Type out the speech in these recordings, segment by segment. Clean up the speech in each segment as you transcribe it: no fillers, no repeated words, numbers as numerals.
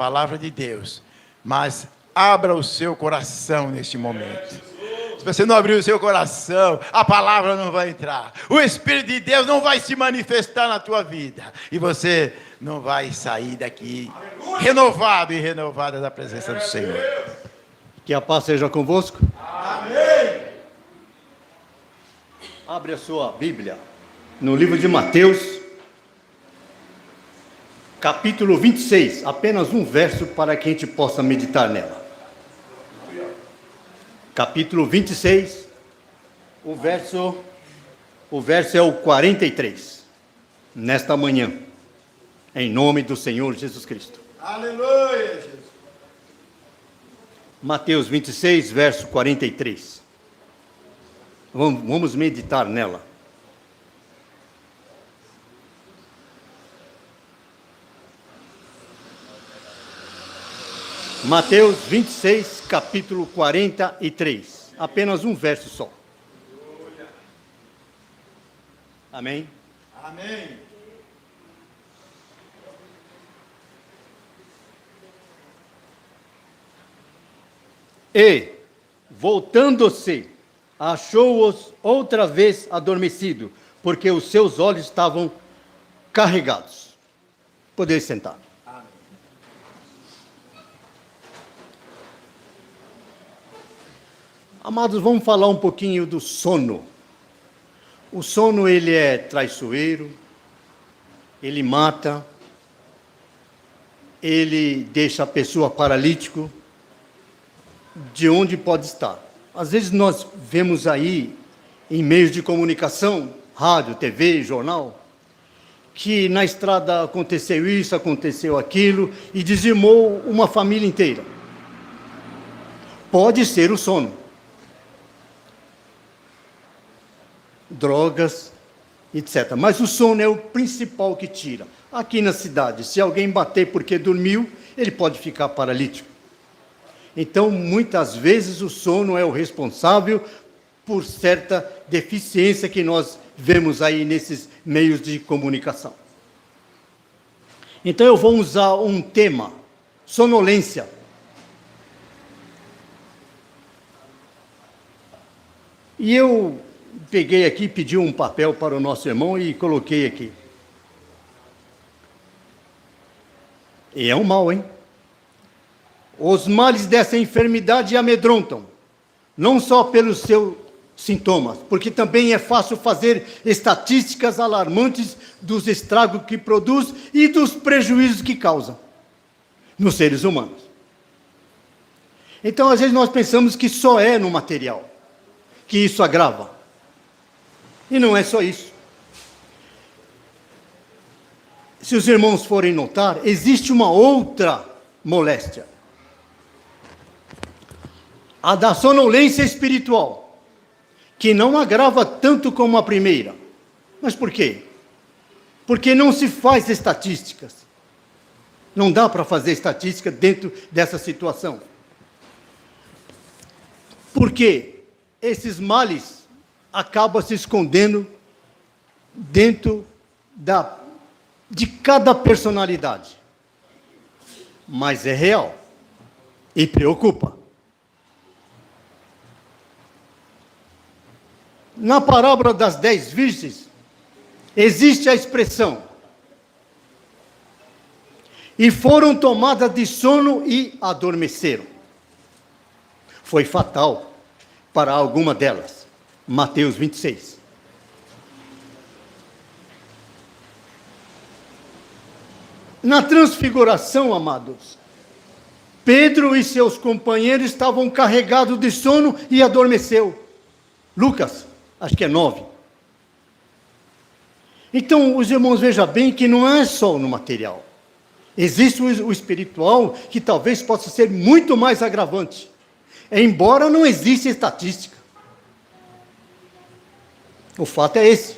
palavra de Deus, mas abra o seu coração neste momento. Se você não abrir o seu coração, a palavra não vai entrar. O Espírito de Deus não vai se manifestar na tua vida. E você não vai sair daqui renovado e renovada da presença do Senhor. Que a paz seja convosco. Amém. Abre a sua Bíblia no livro de Mateus, capítulo 26. Apenas um verso para que a gente possa meditar nela. Capítulo 26, o verso é o 43, nesta manhã, em nome do Senhor Jesus Cristo. Aleluia, Jesus. Mateus 26, verso 43. Vamos meditar nela. Mateus 26, capítulo 43. Apenas um verso só. Amém? Amém. E, voltando-se, achou-os outra vez adormecido, porque os seus olhos estavam carregados. Podeis sentar. Amados, vamos falar um pouquinho do sono. O sono, ele é traiçoeiro, ele mata, ele deixa a pessoa paralítico, de onde pode estar. Às vezes nós vemos aí, em meios de comunicação, rádio, TV, jornal, que na estrada aconteceu isso, aconteceu aquilo, e dizimou uma família inteira. Pode ser o sono. Drogas, etc. Mas o sono é o principal que tira. Aqui na cidade, se alguém bater porque dormiu, ele pode ficar paralítico. Então, muitas vezes, o sono é o responsável por certa deficiência que nós vemos aí nesses meios de comunicação. Então, eu vou usar um tema, sonolência. E eu peguei aqui, pedi um papel para o nosso irmão e coloquei aqui. E é um mal, hein? Os males dessa enfermidade amedrontam, não só pelos seus sintomas, porque também é fácil fazer estatísticas alarmantes dos estragos que produz e dos prejuízos que causa nos seres humanos. Então, às vezes, nós pensamos que só é no material que isso agrava. E não é só isso. Se os irmãos forem notar, existe uma outra moléstia. A da sonolência espiritual, que não agrava tanto como a primeira. Mas por quê? Porque não se faz estatísticas. Não dá para fazer estatística dentro dessa situação. Porque esses males acabam se escondendo dentro de cada personalidade. Mas é real e preocupa. Na parábola das 10 virgens, existe a expressão: e foram tomadas de sono e adormeceram. Foi fatal para alguma delas. Mateus 26. Na transfiguração, amados, Pedro e seus companheiros estavam carregados de sono e adormeceu. Lucas, acho que é 9. Então, os irmãos, vejam bem que não é só no material. Existe o espiritual, que talvez possa ser muito mais agravante, embora não exista estatística. O fato é esse.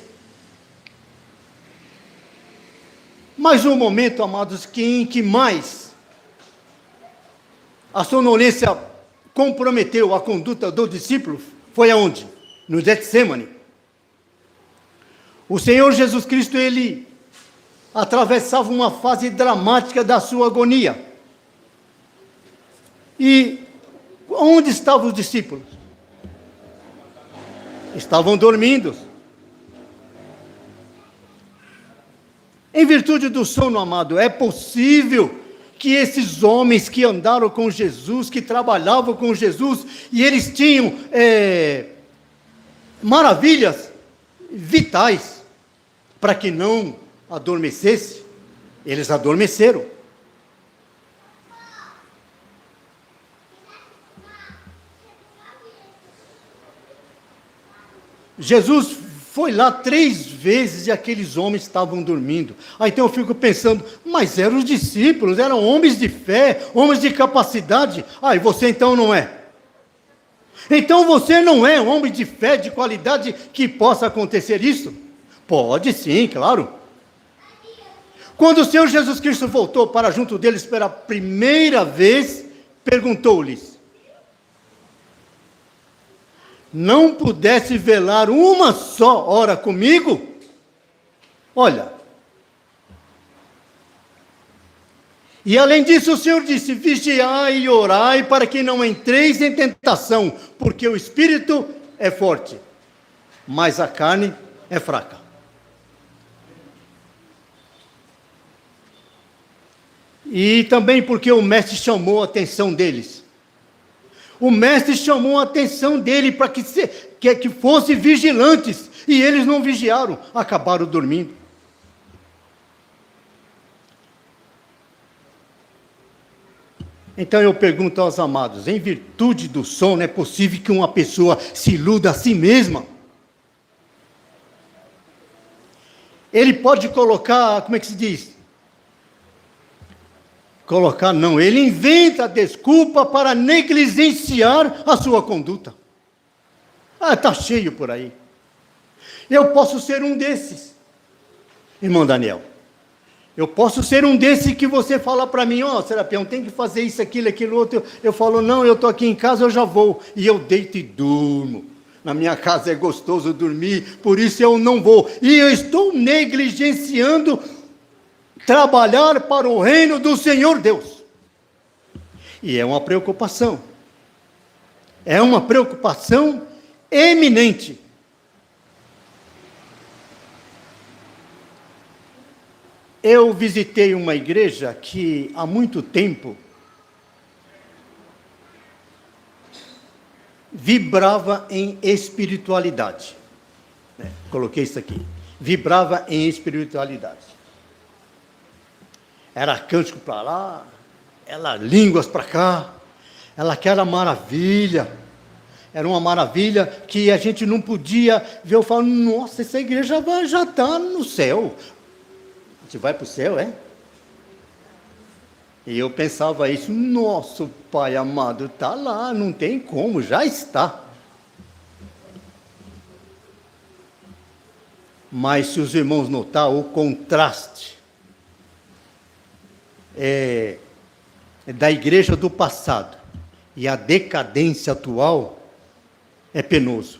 Mas o momento, amados, em que mais a sonolência comprometeu a conduta do discípulo foi aonde? No Getsêmani. O Senhor Jesus Cristo, ele atravessava uma fase dramática da sua agonia. E onde estavam os discípulos? Estavam dormindo. Em virtude do sono, amado, é possível que esses homens que andaram com Jesus, que trabalhavam com Jesus, e eles tinham maravilhas vitais, para que não adormecesse, eles adormeceram. Jesus foi lá 3 vezes e aqueles homens estavam dormindo. Aí então eu fico pensando, mas eram os discípulos, eram homens de fé, homens de capacidade. E você então não é? Então você não é homem de fé, de qualidade, que possa acontecer isso? Pode sim, claro. Quando o Senhor Jesus Cristo voltou para junto deles pela primeira vez, perguntou-lhes: não pudesse velar uma só hora comigo? Olha. E além disso o Senhor disse: vigiai e orai para que não entreis em tentação, porque o espírito é forte, mas a carne é fraca. E também porque o mestre chamou a atenção deles. O mestre chamou a atenção dele para que fossem vigilantes, e eles não vigiaram, acabaram dormindo. Então eu pergunto aos amados, em virtude do sono, é possível que uma pessoa se iluda a si mesma? Ele pode colocar, como é que se diz? Ele inventa desculpa para negligenciar a sua conduta. Está cheio por aí. Eu posso ser um desses, irmão Daniel. Eu posso ser um desses que você fala para mim: Serapião, tem que fazer isso, aquilo outro. Eu falo: não, eu estou aqui em casa, eu já vou. E eu deito e durmo. Na minha casa é gostoso dormir, por isso eu não vou. E eu estou negligenciando trabalhar para o reino do Senhor Deus. E é uma preocupação. É uma preocupação eminente. Eu visitei uma igreja que há muito tempo vibrava em espiritualidade. Coloquei isso aqui. Vibrava em espiritualidade. Era cântico para lá, era línguas para cá, ela aquela maravilha. Era uma maravilha que a gente não podia ver. Eu falo: nossa, essa igreja já está no céu. A gente vai para o céu, é? E eu pensava isso: nosso Pai amado está lá, não tem como, já está. Mas se os irmãos notar o contraste da igreja do passado e a decadência atual, é penoso.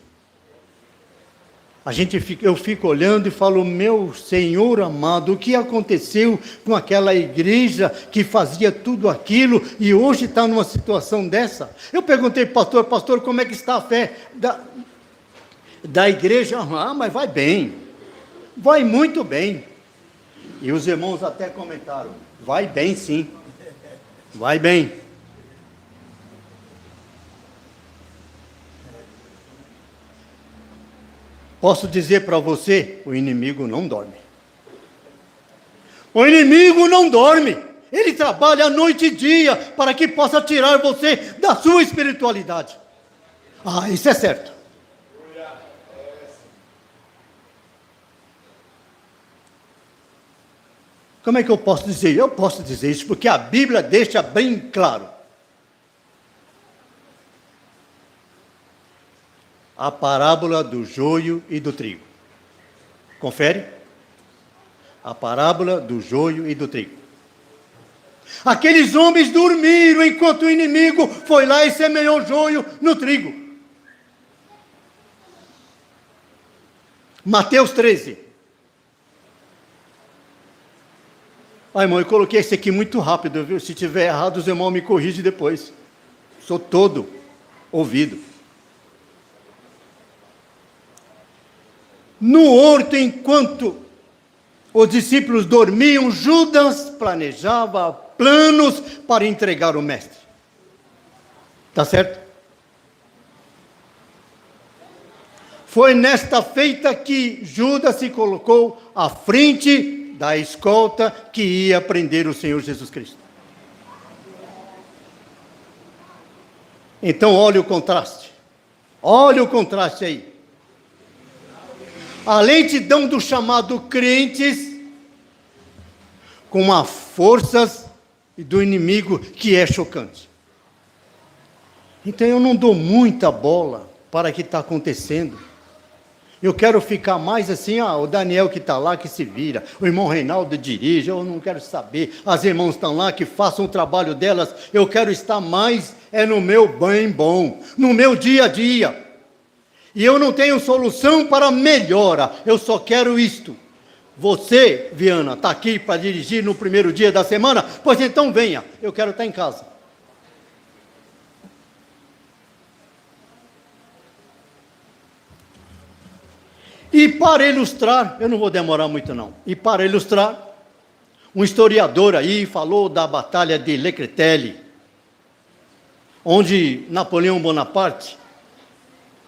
Eu fico olhando e falo: meu Senhor amado, o que aconteceu com aquela igreja que fazia tudo aquilo e hoje está numa situação dessa? Eu perguntei: pastor, como é que está a fé da igreja? Mas vai bem, vai muito bem. E os irmãos até comentaram: vai bem sim, vai bem. Posso dizer para você, o inimigo não dorme. O inimigo não dorme. Ele trabalha noite e dia para que possa tirar você da sua espiritualidade. Isso é certo. Como é que eu posso dizer? Eu posso dizer isso porque a Bíblia deixa bem claro. A parábola do joio e do trigo. Confere? A parábola do joio e do trigo. Aqueles homens dormiram enquanto o inimigo foi lá e semeou joio no trigo. Mateus 13. Irmão, eu coloquei esse aqui muito rápido, viu? Se tiver errado, os irmãos me corrigem depois. sou todo ouvido. No horto, enquanto os discípulos dormiam, Judas planejava planos para entregar o mestre. Está certo? Foi nesta feita que Judas se colocou à frente da escolta que ia prender o Senhor Jesus Cristo. Então, olha o contraste. Olha o contraste aí. A lentidão do chamado crentes com as forças do inimigo que é chocante. Então eu não dou muita bola para o que está acontecendo. Eu quero ficar mais assim, o Daniel que está lá, que se vira, o irmão Reinaldo dirige, eu não quero saber, as irmãs estão lá, que façam o trabalho delas, eu quero estar mais, no meu bem bom, no meu dia a dia. E eu não tenho solução para melhora, eu só quero isto. Você, Viana, está aqui para dirigir no primeiro dia da semana? Pois então venha, eu quero estar em casa. E para ilustrar, eu não vou demorar muito não, e para ilustrar, um historiador aí falou da Batalha de Le Créteil, onde Napoleão Bonaparte,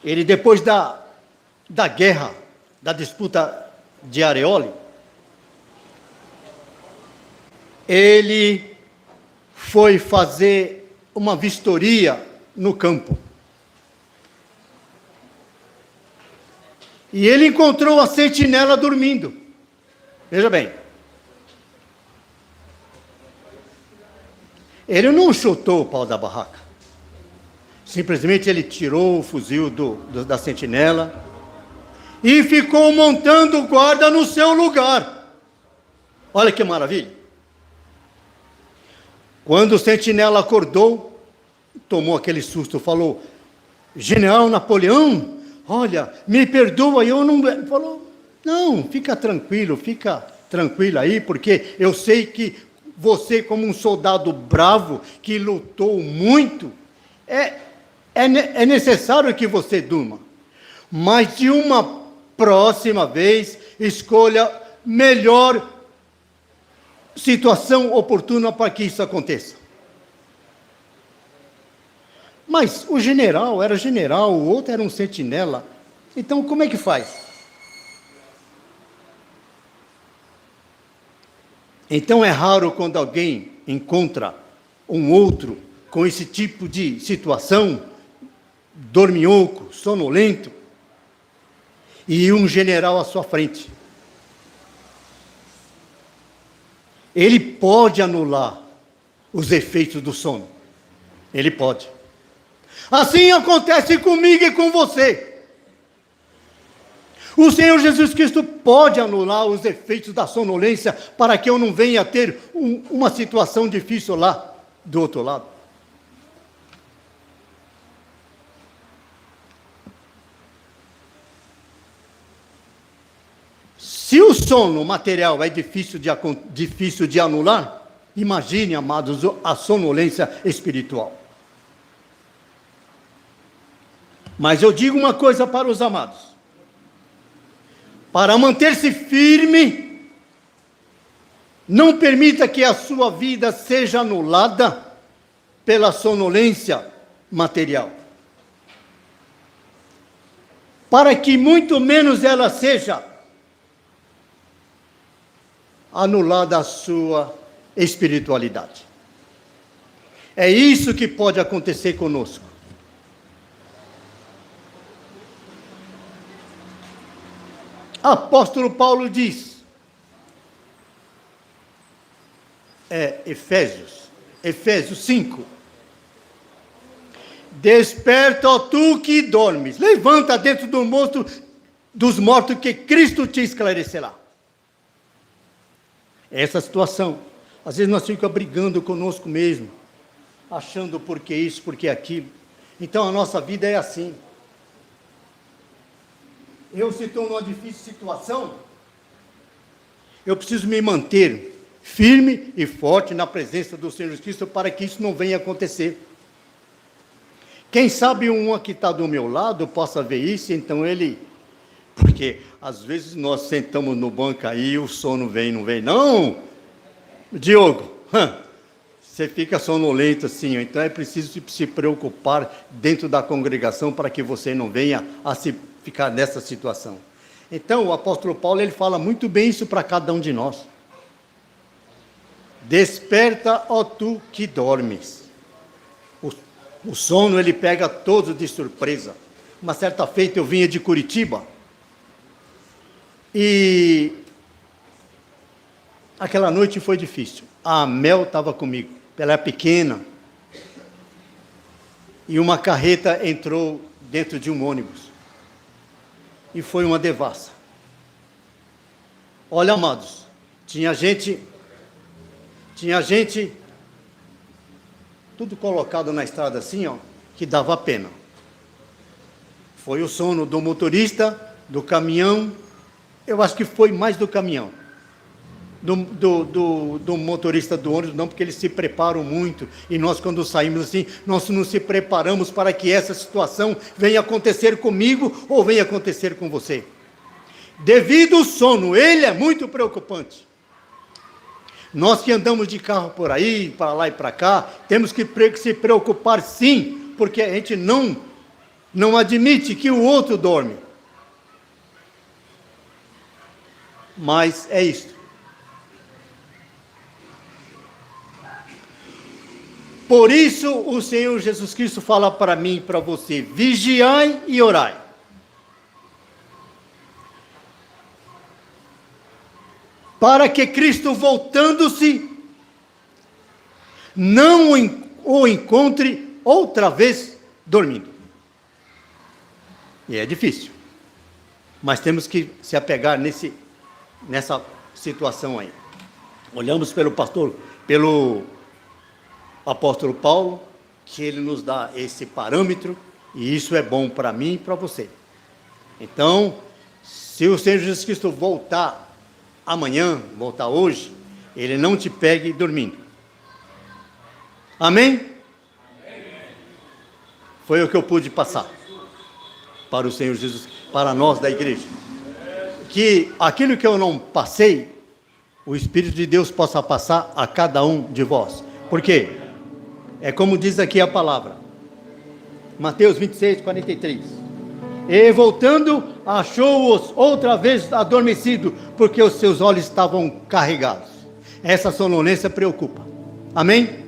ele depois da guerra, da disputa de Areoli, ele foi fazer uma vistoria no campo. E ele encontrou a sentinela dormindo. Veja bem. Ele não chutou o pau da barraca. Simplesmente ele tirou o fuzil da sentinela e ficou montando guarda no seu lugar. Olha que maravilha. Quando o sentinela acordou, tomou aquele susto, falou: General Napoleão, olha, me perdoa, eu não... Falou, não, fica tranquilo aí, porque eu sei que você, como um soldado bravo, que lutou muito, é necessário que você durma. Mas de uma próxima vez, escolha melhor situação oportuna para que isso aconteça. Mas o general era general, o outro era um sentinela. Então, como é que faz? Então, é raro quando alguém encontra um outro com esse tipo de situação, dorminhoco, sonolento, e um general à sua frente. Ele pode anular os efeitos do sono. Ele pode. Assim acontece comigo e com você. O Senhor Jesus Cristo pode anular os efeitos da sonolência para que eu não venha a ter uma situação difícil lá do outro lado. Se o sono material é difícil de anular, imagine, amados, a sonolência espiritual. Mas eu digo uma coisa para os amados: para manter-se firme, não permita que a sua vida seja anulada pela sonolência material. Para que muito menos ela seja anulada a sua espiritualidade. É isso que pode acontecer conosco. Apóstolo Paulo diz, Efésios 5, desperta, ó tu que dormes, levanta dentro dos mortos que Cristo te esclarecerá. Essa situação, às vezes nós ficamos brigando conosco mesmo, achando por que isso, por que aquilo. Então a nossa vida é assim. Eu se estou numa difícil situação, eu preciso me manter firme e forte na presença do Senhor Jesus Cristo para que isso não venha acontecer. Quem sabe um que está do meu lado possa ver isso, então ele... Porque às vezes nós sentamos no banco aí e o sono vem, não vem. Não, Diogo, você fica sonolento assim, então é preciso se preocupar dentro da congregação para que você não venha a se ficar nessa situação. Então o apóstolo Paulo, ele fala muito bem isso para cada um de nós. Desperta, ó tu que dormes. O sono, ele pega todos de surpresa. Uma certa feita eu vinha de Curitiba, e aquela noite foi difícil. A Mel estava comigo, ela é pequena, e uma carreta entrou dentro de um ônibus, e foi uma devassa. Olha, amados, tinha gente, tudo colocado na estrada assim, ó, que dava pena. Foi o sono do motorista, do caminhão, eu acho que foi mais do caminhão, do motorista do ônibus, não, porque eles se preparam muito, e nós quando saímos assim, nós não se preparamos para que essa situação venha acontecer comigo, ou venha acontecer com você. Devido ao sono, ele é muito preocupante. Nós que andamos de carro por aí, para lá e para cá, temos que se preocupar sim, porque a gente não admite que o outro dorme. Mas é isso. Por isso o Senhor Jesus Cristo fala para mim e para você: vigiai e orai. Para que Cristo, voltando-se, não o encontre outra vez dormindo. E é difícil, mas temos que se apegar nessa situação aí. Olhamos pelo apóstolo Paulo, que ele nos dá esse parâmetro, e isso é bom para mim e para você. Então, se o Senhor Jesus Cristo voltar amanhã, voltar hoje, ele não te pegue dormindo. Amém? Foi o que eu pude passar para o Senhor Jesus, para nós da igreja. Que aquilo que eu não passei, o Espírito de Deus possa passar a cada um de vós. Por quê? É como diz aqui a palavra, Mateus 26, 43. E voltando, achou-os outra vez adormecido, porque os seus olhos estavam carregados. Essa sonolência preocupa. Amém?